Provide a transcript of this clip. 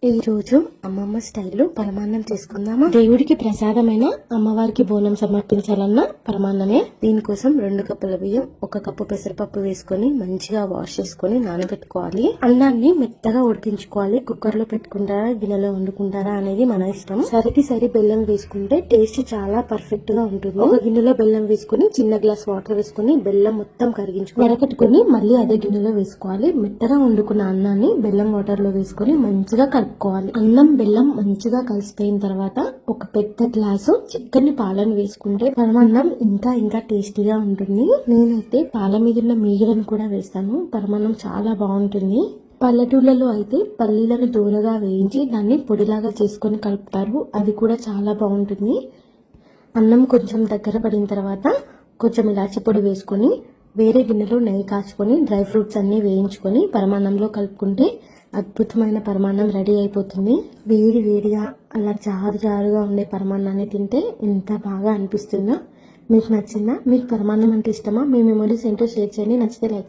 ఈ రోజు అమ్మమ్మ స్టైల్లో పరమాన్నం చేసుకుందామా. దేవుడికి ప్రసాదమైన అమ్మవారికి బోనం సమర్పించాలన్న పరమాన్నమే. దీనికోసం 2 కప్పుల బియ్యం, 1 కప్పు పెసరపప్పు వేసుకొని మంచిగా వాష్ చేసుకొని నానబెట్టుకోవాలి. అన్నాన్ని మెత్తగా ఉడికించుకోవాలి. కుక్కర్ లో పెట్టుకుంటారా, గిన్నెలో వండుకుంటారా అనేది మన ఇష్టం. సరి బెల్లం వేసుకుంటే టేస్ట్ చాలా పర్ఫెక్ట్ గా ఉంటుంది. ఒక గిన్నెలో బెల్లం వేసుకుని చిన్న గ్లాస్ వాటర్ వేసుకుని బెల్లం మొత్తం కరిగించుకొని వడకట్టుకుని మళ్ళీ అదే గిన్నెలో వేసుకోవాలి. మెత్తగా వండుకున్న అన్నాన్ని బెల్లం వాటర్ లో వేసుకొని మంచిగా కలుపుకోవాలి. అన్నం బెల్లం మంచిగా కలిసిపోయిన తర్వాత ఒక పెద్ద గ్లాసు చిక్కని పాలను వేసుకుంటే పరమాన్నం ఇంకా టేస్టీగా ఉంటుంది. నేనైతే పాల మీద మీగడను కూడా వేస్తాను. పరమాన్నం చాలా బాగుంటుంది. పల్లెటూళ్ళలో అయితే పల్లీలను దూరగా వేయించి దాన్ని పొడిలాగా చేసుకొని కలుపుతారు. అది కూడా చాలా బాగుంటుంది. అన్నం కొంచెం దగ్గర పడిన తర్వాత కొంచెం ఇలాచి పొడి వేసుకొని వేరే గిన్నెలో నెయ్యి కాచుకొని డ్రై ఫ్రూట్స్ అన్ని వేయించుకొని పరమాన్నంలో కలుపుకుంటే అద్భుతమైన పరమాన్నం రెడీ అయిపోతుంది. వేడిగా అలా జారుగా ఉండే పరమాన్నాన్ని తింటే ఎంత బాగా అనిపిస్తుందో. మీకు నచ్చిందా? మీకు పరమాన్నం అంటే ఇష్టమా? మీ మెమరీస్ ఏంటో షేర్ చేయండి. నచ్చితే లైక్